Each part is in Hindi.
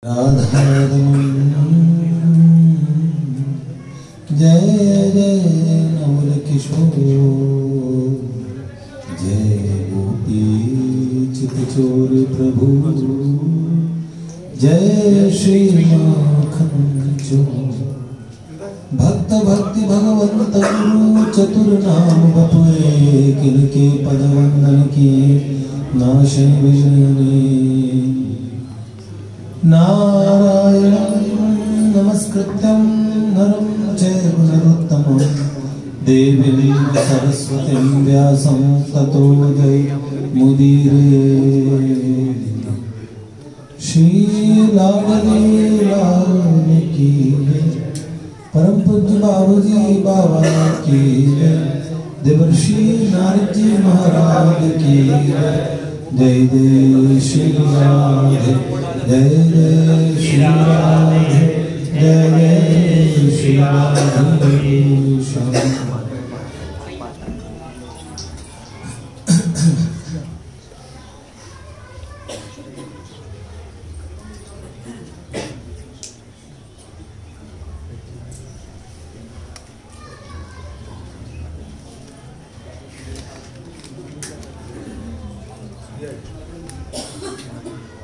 जय जय नवल किशोर, जय गोपी चित चोर प्रभु, जय श्री माखन चोर। भक्त भक्ति भगवंत चतुर नाम बपुए, किनके पद वंदन किए नाशे विजयने। नारायणं नमस्कृत्यं नरं चैव नरोत्तमं, देवीं सरस्वतीं व्यासं ततो जयमुदीरये। श्री लाडली लाल की जय, परम पूज्य बाबूजी बाबा की जय, देवर्षि नारद जी महाराज की जय। जय जय श्री राधे, जय जय श्री राधे, जय जय श्री राधे।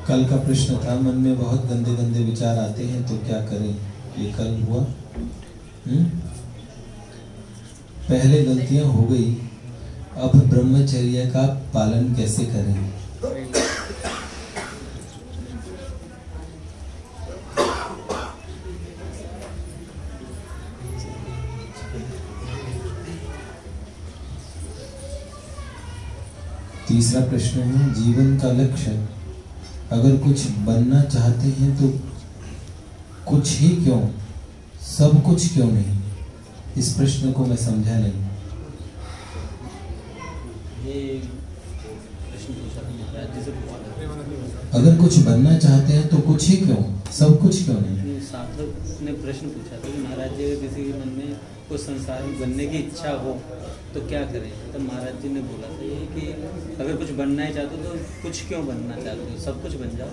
कल का प्रश्न था, मन में बहुत गंदे गंदे विचार आते हैं तो क्या करें, ये कल हुआ। पहले गलतियां हो गई, अब ब्रह्मचर्य का पालन कैसे करें। तीसरा प्रश्न है, जीवन का लक्ष्य अगर कुछ बनना चाहते हैं तो कुछ ही क्यों, सब कुछ क्यों नहीं। इस प्रश्न को मैं समझा नहीं। अगर कुछ बनना चाहते हैं तो कुछ ही क्यों, सब कुछ क्यों नहीं। सार्थक ने प्रश्न पूछा था कि महाराज जी किसी के मन में कुछ संसार में बनने की इच्छा हो तो क्या करें। तो महाराज जी ने बोला था ये कि अगर कुछ बनना ही चाहते हो तो कुछ क्यों बनना चाहते हो, सब कुछ बन जाओ,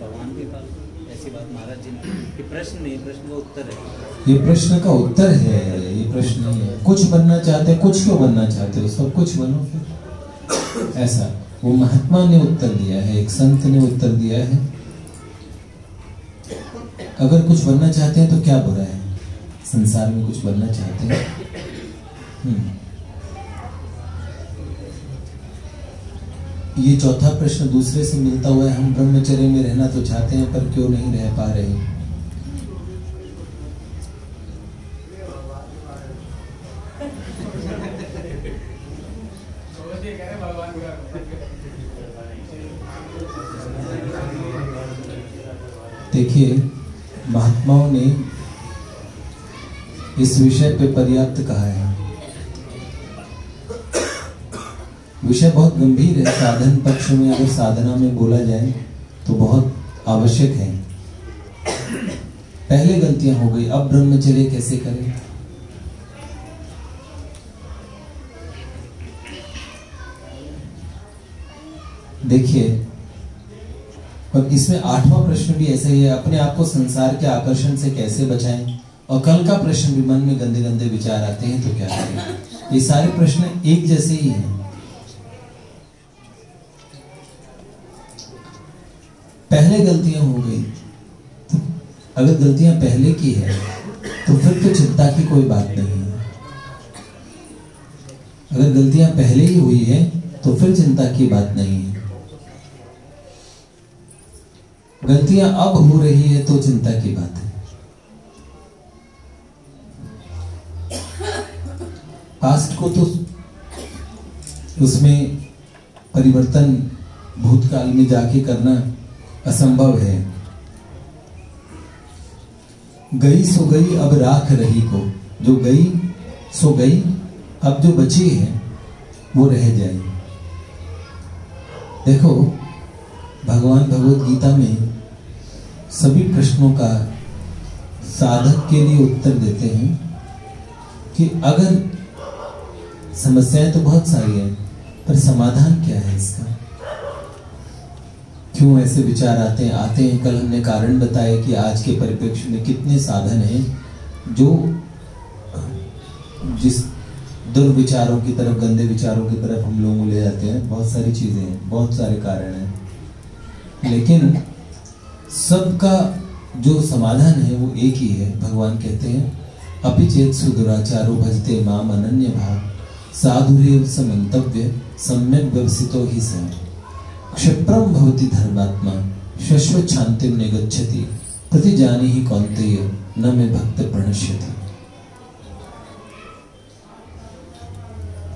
भगवान के पास। ऐसी बात महाराज जी ने। ये प्रश्न नहीं, प्रश्न का उत्तर है। ये प्रश्न का उत्तर है, ये प्रश्न नहीं है। कुछ बनना चाहते हो, कुछ क्यों बनना चाहते हो, सब कुछ बनो फिर। ऐसा वो महात्मा ने उत्तर दिया है, एक संत ने उत्तर दिया है। अगर कुछ बनना चाहते हैं तो क्या बुरा है, संसार में कुछ बनना चाहते हैं। ये चौथा प्रश्न दूसरे से मिलता हुआ है। हम ब्रह्मचर्य में रहना तो चाहते हैं पर क्यों नहीं रह पा रहे। देखिए, महात्माओं ने इस विषय पे पर्याप्त कहा है। विषय बहुत गंभीर है। साधन पक्ष में अगर साधना में बोला जाए तो बहुत आवश्यक है। पहले गलतियां हो गई, अब ब्रह्मचर्य कैसे करें। देखिए, और इसमें 8वां प्रश्न भी ऐसा ही है, अपने आप को संसार के आकर्षण से कैसे बचाएं। और कल का प्रश्न भी, मन में गंदे गंदे विचार आते हैं तो क्या करें। ये सारे प्रश्न एक जैसे ही हैं। पहले गलतियां हो गई तो अगर गलतियां पहले की है तो फिर तो चिंता की कोई बात नहीं है। अगर गलतियां पहले ही हुई है तो फिर चिंता की बात नहीं है। गलतियां अब हो रही है तो चिंता की बात है। पास्ट को तो उसमें परिवर्तन भूतकाल में जाके करना असंभव है। गई सो गई अब राख रही को, जो गई सो गई, अब जो बची है वो रह जाए। देखो, भगवान भगवत गीता में सभी प्रश्नों का साधक के लिए उत्तर देते हैं कि अगर समस्याएं तो बहुत सारी हैं पर समाधान क्या है इसका। क्यों ऐसे विचार आते हैं। कल हमने कारण बताया कि आज के परिप्रेक्ष्य में कितने साधन हैं जो जिस दुर्विचारों की तरफ, गंदे विचारों की तरफ हम लोगों को ले जाते हैं। बहुत सारी चीजें हैं, बहुत सारे कारण हैं, लेकिन सबका जो समाधान है वो एक ही है। भगवान कहते हैं अपि चेत सुदुराचारो भजते माम अनन्य भाव साधुरेव समन्तव्य सम्यक व्यवसितो हि सः क्षिप्रम भवति धर्मात्मा शाश्वत शांतिं निगच्छति प्रतिजानीहि कौन्तेय न मे भक्त प्रणश्यति।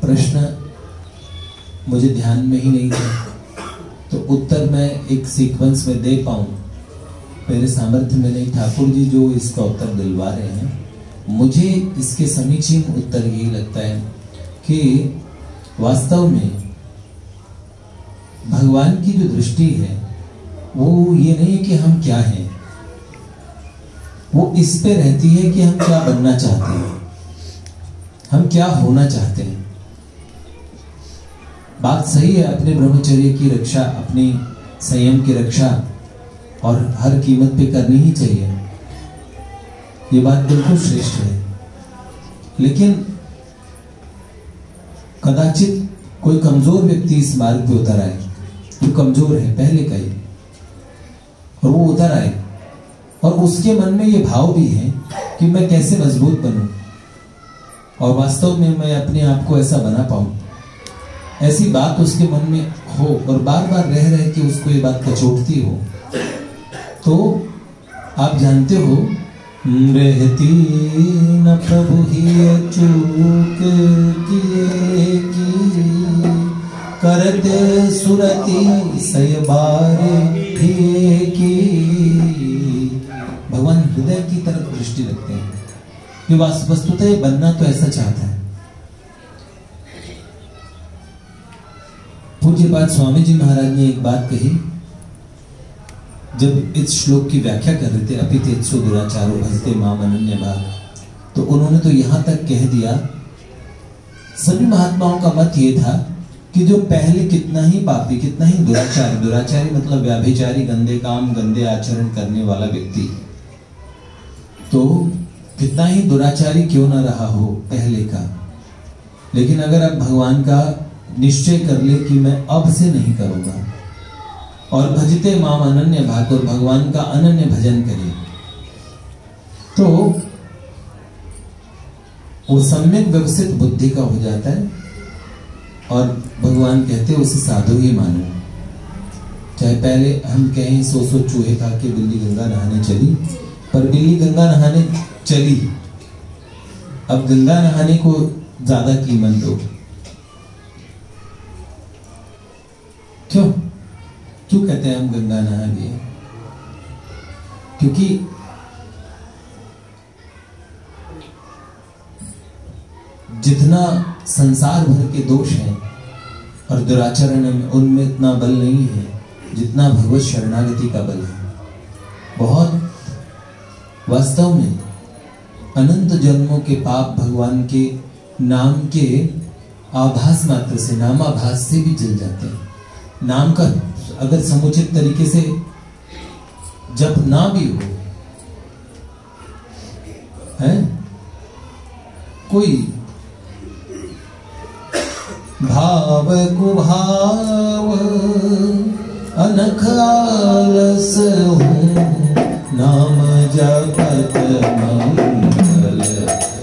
प्रश्न मुझे ध्यान में ही नहीं था, तो उत्तर मैं एक सीक्वेंस में दे पाऊं मेरे सामर्थ्य में नहीं। ठाकुर जी जो इसका उत्तर दिलवा रहे हैं, मुझे इसके समीचीन उत्तर यही लगता है कि वास्तव में भगवान की जो दृष्टि है वो ये नहीं कि हम क्या हैं, वो इस पे रहती है कि हम क्या बनना चाहते हैं, हम क्या होना चाहते हैं। बात सही है, अपने ब्रह्मचर्य की रक्षा, अपनी संयम की रक्षा और हर कीमत पे करनी ही चाहिए, ये बात बिल्कुल श्रेष्ठ है। लेकिन कदाचित कोई कमजोर व्यक्ति इस मार्ग पे उतर आए, जो कमजोर है पहले का ही, और वो उतर आए और उसके मन में ये भाव भी है कि मैं कैसे मजबूत बनूं और वास्तव में मैं अपने आप को ऐसा बना पाऊं, ऐसी बात उसके मन में हो और बार बार रह रहे कि उसको ये बात कचोटती हो, तो आप जानते हो रहती न प्रभु ही चूक किए की करते सुरती सयबारे की। भगवान हृदय की तरफ दृष्टि रखते हैं कि वस्तुतः बनना तो ऐसा चाहता है। पूज्यपाद स्वामी जी महाराज ने एक बात कही जब इस श्लोक की व्याख्या कर रहे थे, अपि तेत्सु दुराचारो भजते माम अनन्य भाव, तो उन्होंने तो यहां तक कह दिया, सभी महात्माओं का मत ये था कि जो पहले कितना ही पापी, कितना ही दुराचारी, दुराचारी मतलब व्याभिचारी, गंदे काम, गंदे आचरण करने वाला व्यक्ति, तो कितना ही दुराचारी क्यों ना रहा हो पहले का, लेकिन अगर अब भगवान का निश्चय कर ले कि मैं अब से नहीं करूंगा और भजते माम अनन्य भाव, और भगवान का अनन्य भजन करे, तो वो सम्यक व्यवस्थित बुद्धि का हो जाता है। और भगवान कहते उसे साधु ही मानो। चाहे पहले हम कहें 100 चूहे खा के बिल्ली गंगा नहाने चली, पर बिल्ली गंगा नहाने चली, अब गंगा नहाने को ज्यादा कीमत दो। क्यों कहते हैं हम गंगा नहा गए? क्योंकि जितना संसार भर के दोष हैं और दुराचरण में, उनमें इतना बल नहीं है जितना भगवत शरणागति का बल है। बहुत वास्तव में अनंत जन्मों के पाप भगवान के नाम के आभास मात्र से, नामाभास से भी जल जाते हैं। नाम का अगर समुचित तरीके से जप ना भी हो, है कोई भाव कुभाव अनख आलस हूँ, नाम जपत मंगल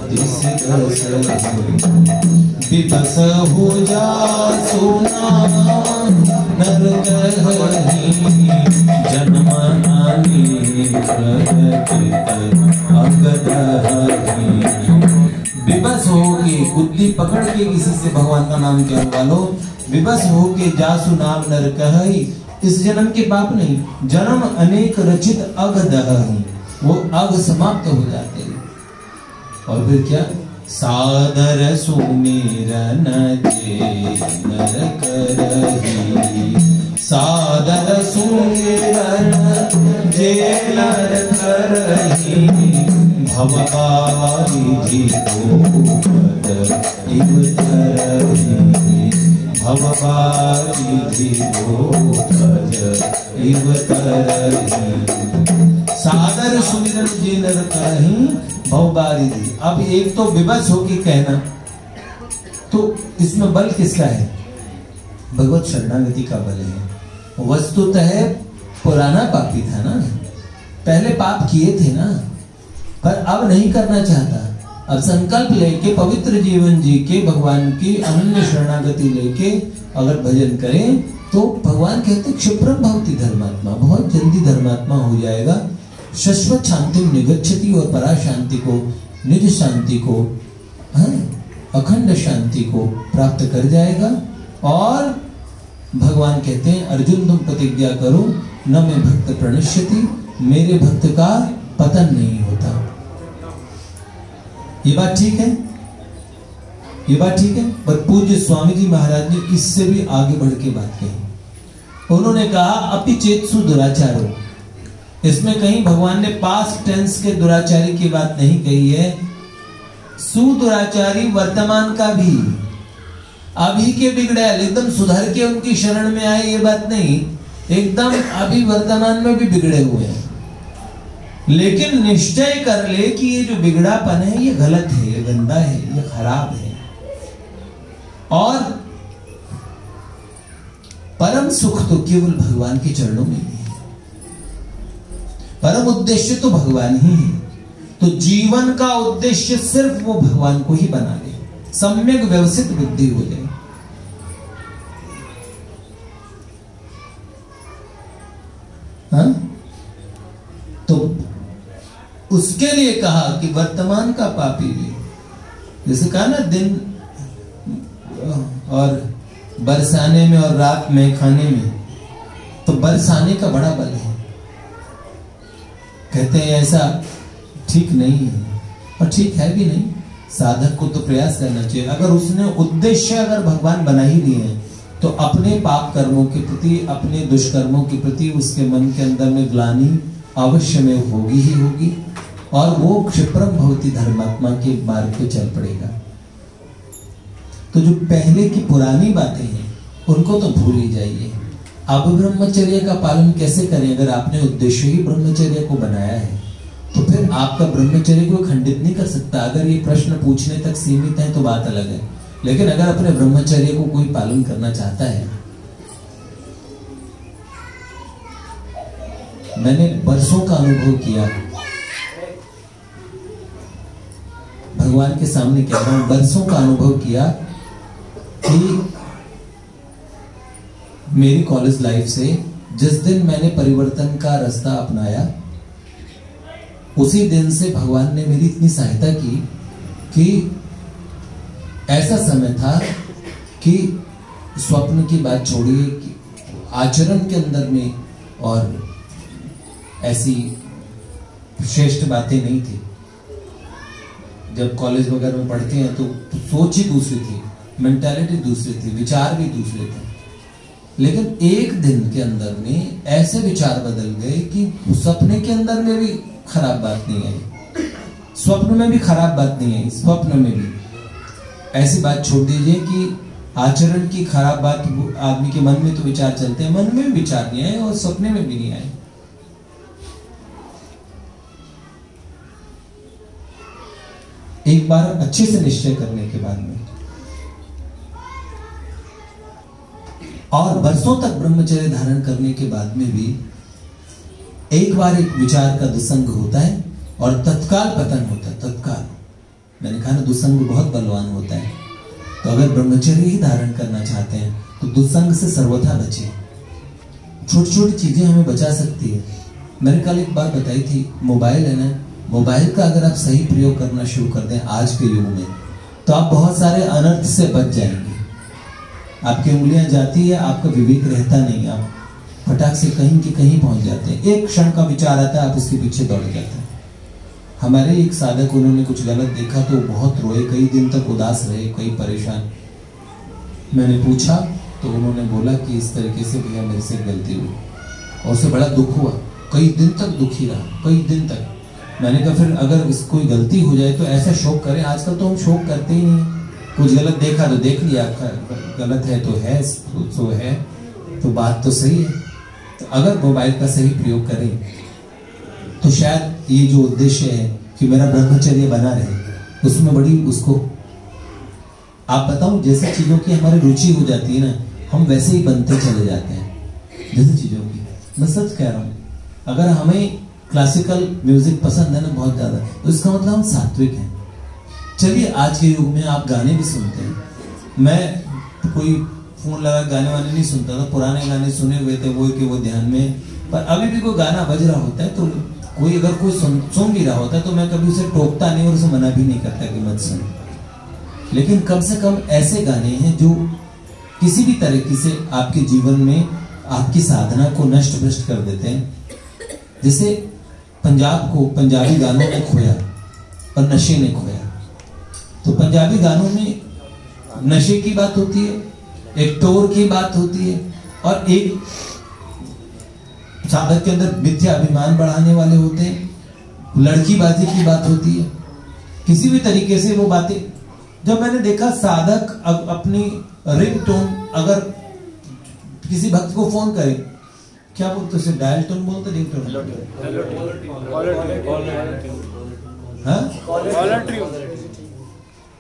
जिस रस विबस हो जा सुना नर कहि जन्म नानी प्रगतित अगदहि। विबस हो के, बुद्धि पकड़ के किसी से भगवान का नाम कहवा लो, विबस हो के जासु नाम नर कहई, इस जन्म के पाप नहीं, जन्म अनेक रचित अग दहहि, वो अग समाप्त हो जाते हैं। और फिर क्या, सादर सुमिरन जे नर करहि, सादर सुमिरन जे नर करहि, भवबारिधि को पद इव तरहि, भवबारिधि भोज इव तरहि। सादर सुमिरन जे नर करहि भवबारिधि। अब एक तो विवश होके कहना, तो इसमें बल किसका है? भगवत शरणागति का बल है। वस्तुतः पुराना पापी था ना, पहले पाप किए थे ना, पर अब नहीं करना चाहता। अब संकल्प लेके पवित्र जीवन जी के भगवान की अनन्य शरणागति लेके अगर भजन करें तो भगवान कहते क्षिप्रम भवति धर्मात्मा, बहुत जल्दी धर्मात्मा हो जाएगा। शाश्वत शांति निगच्छति, और परा शांति को, निज शांति को, अखंड शांति को प्राप्त कर जाएगा। और भगवान कहते हैं अर्जुन तुम प्रतिज्ञा करो न मैं भक्त प्रणश्यति, मेरे भक्त का पतन नहीं होता। ये बात ठीक है, ये बात ठीक है। पर पूज्य स्वामी जी महाराज ने इससे भी आगे बढ़ के बात कही। उन्होंने कहा अपि चेतसु दुराचारो। इसमें कहीं भगवान ने पास्ट टेंस के दुराचारी की बात नहीं कही है, सुदुराचारी वर्तमान का भी, अभी के बिगड़े एकदम सुधर के उनकी शरण में आए, ये बात नहीं, एकदम अभी वर्तमान में भी बिगड़े हुए हैं। लेकिन निश्चय कर ले कि ये जो बिगड़ापन है ये गलत है, ये गंदा है, ये खराब है। और परम सुख तो केवल भगवान के चरणों में ही है, परम उद्देश्य तो भगवान ही है। तो जीवन का उद्देश्य सिर्फ वो भगवान को ही बना ले, सम्यक व्यवस्थित बुद्धि हो जाए। हाँ? तो उसके लिए कहा कि वर्तमान का पापी भी, जैसे कहा ना दिन और बरसाने में और रात में खाने में, तो बरसाने का बड़ा बल है। कहते हैं ऐसा ठीक नहीं है, और ठीक है भी नहीं। साधक को तो प्रयास करना चाहिए। अगर उसने उद्देश्य अगर भगवान बना ही दिए हैं तो अपने पाप कर्मों के प्रति, अपने दुष्कर्मों के प्रति उसके मन के अंदर में ग्लानि अवश्य में होगी ही होगी, और वो क्षिप्रम भवति धर्मात्मा के मार्ग पे चल पड़ेगा। तो जो पहले की पुरानी बातें हैं उनको तो भूल ही जाइए। अब ब्रह्मचर्य का पालन कैसे करें? अगर आपने उद्देश्य ही ब्रह्मचर्य को बनाया है तो फिर आपका ब्रह्मचर्य को खंडित नहीं कर सकता। अगर ये प्रश्न पूछने तक सीमित है तो बात अलग है, लेकिन अगर अपने ब्रह्मचर्य को कोई पालन करना चाहता है, मैंने वर्षों का अनुभव किया, भगवान के सामने कह रहा हूं, वर्षों का अनुभव किया कि मेरी कॉलेज लाइफ से जिस दिन मैंने परिवर्तन का रास्ता अपनाया, उसी दिन से भगवान ने मेरी इतनी सहायता की कि ऐसा समय था कि स्वप्न की बात छोड़िए, कि आचरण के अंदर में और ऐसी श्रेष्ठ बातें नहीं थी। जब कॉलेज वगैरह में पढ़ते हैं तो सोच ही दूसरी थी, मेंटालिटी दूसरी थी, विचार भी दूसरे थे। लेकिन एक दिन के अंदर में ऐसे विचार बदल गए कि सपने के अंदर में भी खराब बात नहीं आई, स्वप्न में भी खराब बात नहीं आई, स्वप्न में भी ऐसी बात छोड़ दीजिए कि आचरण की खराब बात आदमी के मन में तो विचार चलते हैं, मन में भी विचार नहीं आए और सपने में भी नहीं आए। एक बार अच्छे से निश्चय करने के बाद में और वर्षों तक ब्रह्मचर्य धारण करने के बाद में भी एक बार एक विचार का दुसंग होता है और तत्काल पतन होता है। तत्काल, मैंने कहा ना दुसंग बहुत बलवान होता है। तो अगर ब्रह्मचर्य ही धारण करना चाहते हैं तो दुसंग से सर्वथा बचे। छोटी छोटी चीजें हमें बचा सकती है। मैंने कल एक बात बताई थी, मोबाइल है ना, मोबाइल का अगर आप सही प्रयोग करना शुरू कर दें आज के युग में तो आप बहुत सारे अनर्थ से बच जाएंगे। आपकी उंगलियां जाती है, आपका विवेक रहता नहीं, आप फटाक से कहीं के कहीं पहुंच जाते हैं। एक क्षण का विचार आता है, आप उसके पीछे दौड़ जाते हैं। हमारे एक साधक, उन्होंने कुछ गलत देखा तो बहुत रोए, कई दिन तक उदास रहे, कई परेशान। मैंने पूछा तो उन्होंने बोला कि इस तरीके से भैया मेरे से गलती हुई, और उसे बड़ा दुख हुआ, कई दिन तक दुखी रहा, कई दिन तक। मैंने कहा फिर अगर कोई गलती हो जाए तो ऐसा शोक करें। आजकल तो हम शोक करते ही नहीं, कुछ गलत देखा तो देख लिया, गलत है तो है, तो है, तो बात तो सही है। तो अगर मोबाइल का सही प्रयोग करें तो शायद ये जो उद्देश्य है कि मेरा ब्रह्मचर्य बना रहे, उसमें बड़ी उसको आप बताऊं, जैसे चीजों की हमारी रुचि हो जाती है ना, हम वैसे ही बनते चले जाते हैं जैसे चीजों की। मैं सच कह रहा हूं, अगर हमें क्लासिकल म्यूजिक पसंद है ना बहुत ज्यादा, तो इसका मतलब हम सात्विक हैं। चलिए आज के युग में आप गाने भी सुनते हैं, मैं कोई फोन लगा गाने वाने नहीं सुनता था, पुराने गाने सुने हुए थे वो कि वो ध्यान में, पर अभी भी कोई गाना बज रहा होता है तो कोई अगर कोई सुन भी रहा होता है तो मैं कभी उसे टोकता नहीं और उसे मना भी नहीं करता कि मत सुन। लेकिन कम से कम ऐसे गाने हैं जो किसी भी तरीके से आपके जीवन में आपकी साधना को नष्ट भ्रष्ट कर देते हैं। जैसे पंजाब को पंजाबी गानों ने खोया और नशे ने खोया। तो पंजाबी गानों में नशे की बात होती है, एक टोर की बात होती है, और एक साधक के अंदर मिथ्या अभिमान बढ़ाने वाले होते हैं, लड़कीबाजी की बात होती है। किसी भी तरीके से वो बातें, जब मैंने देखा साधक अपनी रिंगटोन अगर किसी भक्त को फोन करे, क्या बोलते उसे, डायल टोन बोलते, रिंगटोन,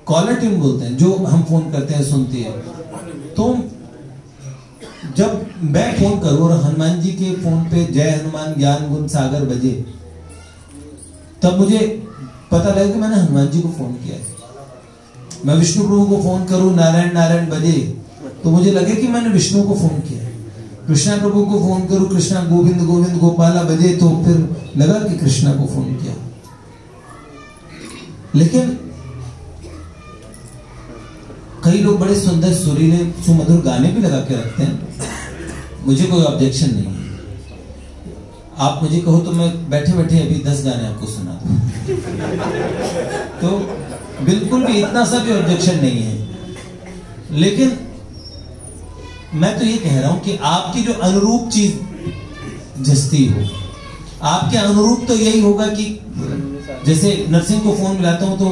कॉलर ट्यून बोलते हैं, जो हम फोन करते हैं सुनती है। तो जब मैं फोन करूं और हनुमान जी के फोन पे जय हनुमान ज्ञान गुण सागर बजे, तब मुझे पता लगा कि मैंने हनुमान जी को फोन किया है। मैं विष्णु प्रभु को फोन करूं नारायण नारायण बजे, तो मुझे लगे कि मैंने विष्णु को फोन किया। कृष्णा प्रभु को फोन करूं कृष्णा गोविंद गोविंद गोपाला बजे, तो फिर लगा कि कृष्णा को फोन किया। लेकिन कई लोग बड़े सुंदर सुरीले सुमधुर गाने भी लगा के रखते हैं, मुझे कोई ऑब्जेक्शन नहीं है। आप मुझे कहो तो मैं बैठे बैठे अभी 10 गाने आपको सुना दूं तो बिल्कुल भी इतना सा भी ऑब्जेक्शन नहीं है। लेकिन मैं तो ये कह रहा हूं कि आपकी जो अनुरूप चीज जस्ती हो, आपके अनुरूप तो यही होगा कि जैसे नरसिंह को फोन मिलाता हूं तो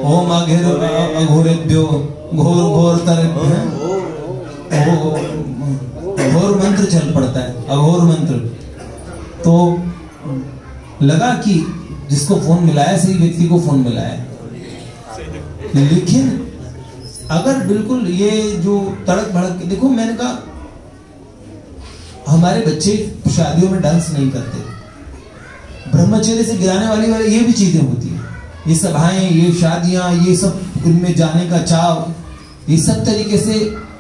ओम अघोरेभ्यो घोर घोर घोर मंत्र चल पड़ता है, अघोर मंत्र। तो लगा कि जिसको फोन मिलाया सही व्यक्ति को फोन मिलाया। लेकिन अगर बिल्कुल ये जो तड़क भड़क, देखो मैंने कहा हमारे बच्चे शादियों में डांस नहीं करते, ब्रह्मचर्य से गिराने वाली ये भी चीजें होती है, ये सभाएं, ये शादियां, ये सब इनमें जाने का चाव, ये सब तरीके से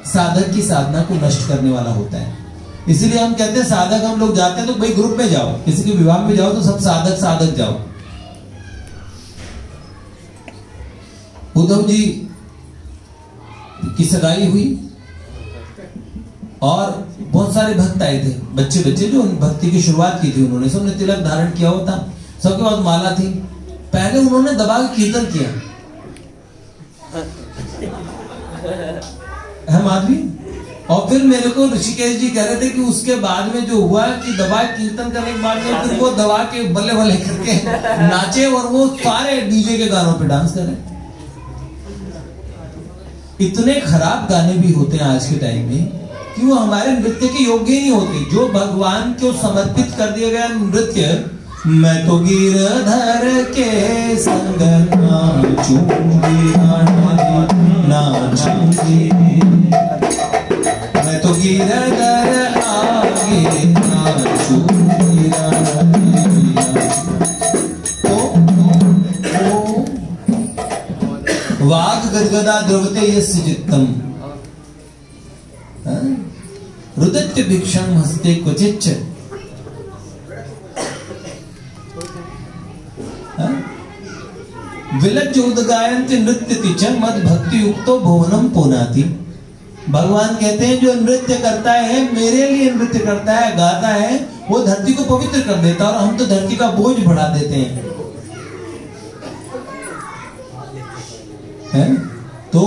साधक की साधना को नष्ट करने वाला होता है। इसीलिए हम कहते हैं साधक हम लोग जाते हैं तो भाई ग्रुप में जाओ, किसी के विवाह में जाओ तो सब साधक साधक जाओ। उद्धव जी की सगाई हुई और बहुत सारे भक्त आए थे, बच्चे बच्चे जो भक्ति की शुरुआत की थी उन्होंने, सबने तिलक धारण किया हुआ था, सबके पास माला थी। पहले उन्होंने दबा के कीर्तन किया, हम आदमी, और फिर मेरे को ऋषिकेश जी कह रहे थे कि उसके बाद में जो हुआ कि दबा कीर्तन करने के बाद में फिर वो दबा के बल्ले बल्ले करके नाचे और वो सारे डीजे के गानों पे डांस कर रहे। इतने खराब गाने भी होते हैं आज के टाइम में कि वो हमारे नृत्य के योग्य ही नहीं होते। जो भगवान को समर्पित कर दिया गया नृत्य, मैं तो गिरधर के संग नाचूंगी नाचूंगी, मैं तो गिरधर आगे नाचूंगी वाग गदगदा द्रवते यस्य चित्तम रुदत्य भिक्षम हस्ते क्वचिच्च। विलज्ज उदगायन्ति नृत्यति च मद भक्ति युक्तो भुवनम पुनाति। भगवान कहते हैं जो नृत्य करता है, मेरे लिए नृत्य करता है, गाता है, वो धरती को पवित्र कर देता है, और हम तो धरती का बोझ बढ़ा देते हैं। तो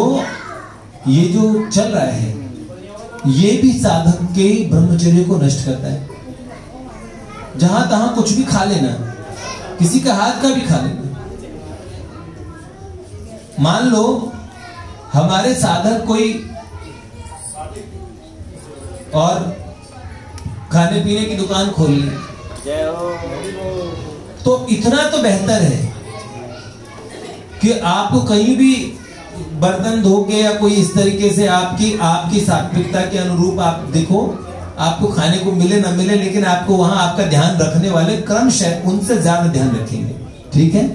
ये जो चल रहा है ये भी साधक के ब्रह्मचर्य को नष्ट करता है। जहां तहां कुछ भी खा लेना, किसी का हाथ का भी खा लेना। मान लो हमारे साधक कोई और खाने पीने की दुकान खोल ली तो इतना तो बेहतर है कि आपको कहीं भी बर्तन धो के या कोई इस तरीके से आपकी सात्विकता के अनुरूप आप देखो, आपको खाने को मिले ना मिले, लेकिन आपको वहां आपका ध्यान रखने वाले क्रमशः उनसे ज्यादा ध्यान रखेंगे, ठीक है।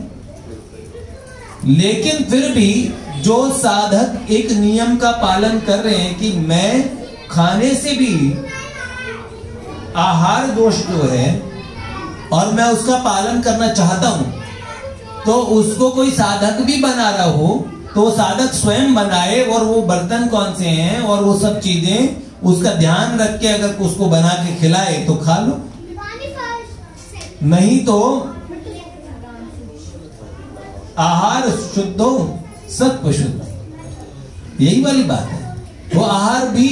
लेकिन फिर भी जो साधक एक नियम का पालन कर रहे हैं कि मैं खाने से भी आहार दोष जो है और मैं उसका पालन करना चाहता हूं, तो उसको कोई साधक भी बना रहा हो तो साधक स्वयं बनाए और वो बर्तन कौन से हैं और वो सब चीजें उसका ध्यान रख के अगर उसको बना के खिलाए तो खा लो, नहीं तो आहार शुद्ध हो सत्व शुद्ध, यही वाली बात है। वो आहार भी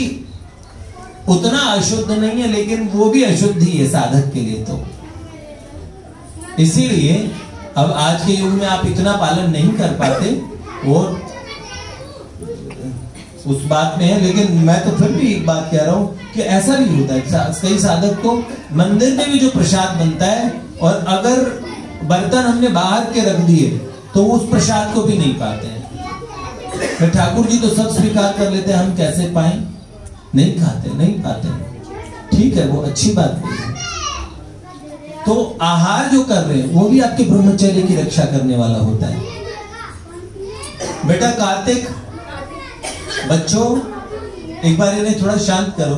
उतना अशुद्ध नहीं है लेकिन वो भी अशुद्ध ही है साधक के लिए। तो इसीलिए अब आज के युग में आप इतना पालन नहीं कर पाते और उस बात में है, लेकिन मैं तो फिर भी एक बात कह रहा हूं कि ऐसा भी होता है कई साधक तो मंदिर में भी जो प्रसाद बनता है और अगर बर्तन हमने बाहर के रख दिए तो उस प्रसाद को भी नहीं पाते हैं। फिर ठाकुर जी तो सब स्वीकार कर लेते हैं, हम कैसे पाए? नहीं खाते, नहीं पाते, ठीक है, वो अच्छी बात नहीं है। तो आहार जो कर रहे हैं वो भी आपके ब्रह्मचर्य की रक्षा करने वाला होता है। बेटा कार्तिक, बच्चों एक बार इन्हें थोड़ा शांत करो।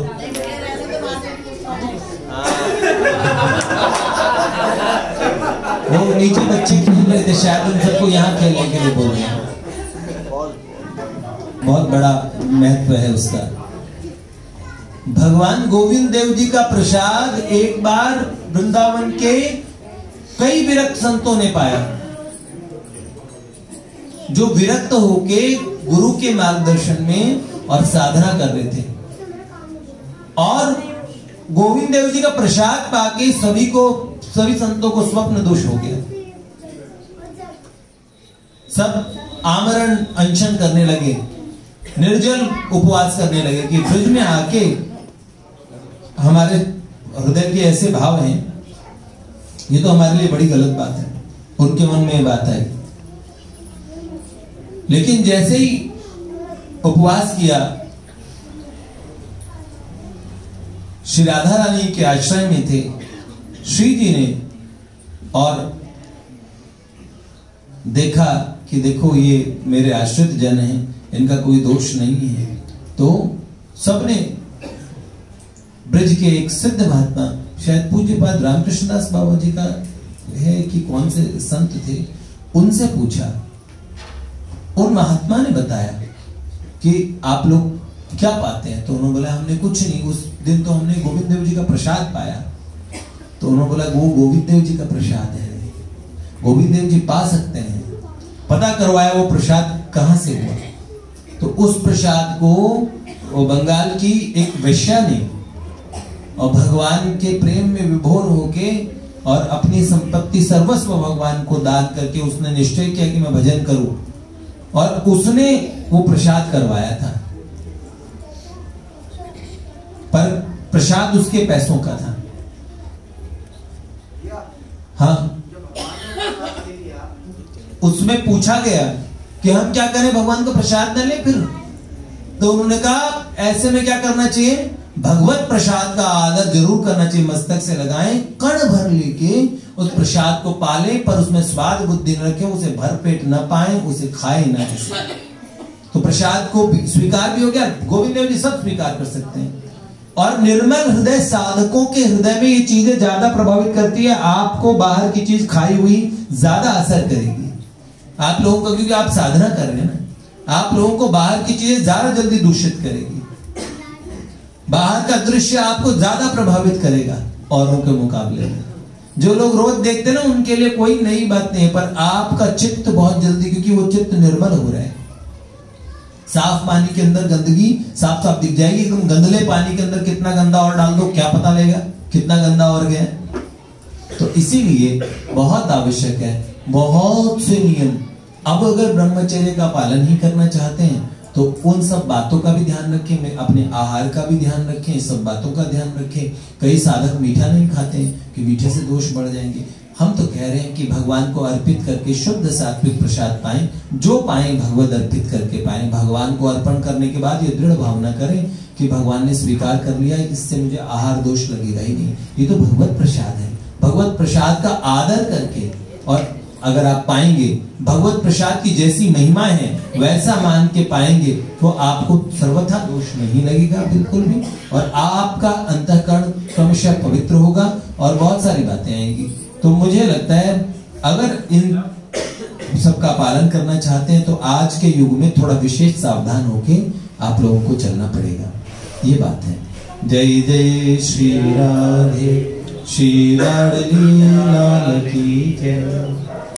वो नीचे बच्चे खेल रहे थे, शायद उन सबको यहाँ खेलने के लिए बोल रहे हैं। बहुत बड़ा महत्व है उसका। भगवान गोविंद देव जी का प्रसाद एक बार वृंदावन के कई विरक्त संतों ने पाया, जो विरक्त होके गुरु के मार्गदर्शन में और साधना कर रहे थे, और गोविंद देव जी का प्रसाद पाके सभी संतों को स्वप्न दोष हो गया। सब आमरण अनशन करने लगे, निर्जल उपवास करने लगे कि ब्रज में आके हमारे हृदय के ऐसे भाव हैं, ये तो हमारे लिए बड़ी गलत बात है। उनके मन में ये बात आई, लेकिन जैसे ही उपवास किया, श्री राधा रानी के आश्रय में थे श्री जी ने, और देखा कि देखो ये मेरे आश्रित जन हैं, इनका कोई दोष नहीं है। तो सबने ब्रज के एक सिद्ध महात्मा, शायद पूज्यपाद रामकृष्णदास बाबा जी का है कि कौन से संत थे, उनसे पूछा। उन महात्मा ने बताया कि आप लोग क्या पाते हैं? तो उन्होंने बोला हमने कुछ नहीं, उस दिन तो हमने गोविंद देव जी का प्रसाद पाया। तो उन्होंने बोला वो गोविंद देव जी का प्रसाद है, गोविंद देव जी पा सकते हैं। पता करवाया वो प्रसाद कहां से हुआ। तो उस प्रसाद को वो बंगाल की एक वैश्या ने, और भगवान के प्रेम में विभोर होके और अपनी संपत्ति सर्वस्व भगवान को दान करके उसने निश्चय किया कि मैं भजन करूं, और उसने वो प्रसाद करवाया था। पर प्रसाद उसके पैसों का था। हाँ, उसमें पूछा गया कि हम क्या करें, भगवान को प्रसाद न ले फिर? तो उन्होंने कहा ऐसे में क्या करना चाहिए, भगवत प्रसाद का आदर जरूर करना चाहिए, मस्तक से लगाएं, कण भर लेके उस प्रसाद को पाले, पर उसमें स्वाद बुद्धि न रखें, उसे भर पेट न पाए, उसे खाए न। तो प्रसाद को स्वीकार भी हो गया, गोविंद देव जी सब स्वीकार कर सकते हैं। और निर्मल हृदय साधकों के हृदय में ये चीजें ज्यादा प्रभावित करती है। आपको बाहर की चीज खाई हुई ज्यादा असर करेगी आप लोगों को, क्योंकि आप साधना कर रहे हैं ना। आप लोगों को बाहर की चीजें ज्यादा जल्दी दूषित करेगी, बाहर का दृश्य आपको ज्यादा प्रभावित करेगा औरों के मुकाबले में। जो लोग रोज देखते हैं ना, उनके लिए कोई नई बात नहीं है, पर आपका चित्त बहुत जल्दी, क्योंकि वो चित्त निर्मल हो रहा है। साफ पानी के अंदर गंदगी साफ साफ दिख जाएगी, तुम गंदले पानी के अंदर कितना गंदा और डाल दो, क्या पता लगेगा कितना गंदा और गया। तो इसीलिए बहुत आवश्यक है, बहुत से नियम। अब अगर ब्रह्मचर्य का पालन ही करना चाहते हैं तो उन सब बातों का भी ध्यान रखें, मैं अपने आहार का भी ध्यान रखें, इस सब बातों का ध्यान रखें। कई साधक मीठा नहीं खाते हैं कि मीठे से दोष बढ़ जाएंगे। हम तो कह रहे हैं कि भगवान को अर्पित करके शुद्ध सात्विक प्रसाद पाएं, जो पाएं भगवत अर्पित करके पाएं। भगवान को अर्पण करने के बाद ये दृढ़ भावना करें कि भगवान ने स्वीकार कर लिया, इससे मुझे आहार दोष लगेगा ही नहीं। ये तो भगवत प्रसाद है। भगवत प्रसाद का आदर करके, और अगर आप पाएंगे भगवत प्रसाद की जैसी महिमा है वैसा मान के पाएंगे तो आपको सर्वथा दोष नहीं लगेगा बिल्कुल भी, और आपका अंतःकरण क्रमशः पवित्र होगा और बहुत सारी बातें आएंगी। तो मुझे लगता है अगर इन सबका पालन करना चाहते हैं तो आज के युग में थोड़ा विशेष सावधान होके आप लोगों को चलना पड़ेगा, ये बात है। जय जय श्री राधे, श्री लाडली लाल की जय।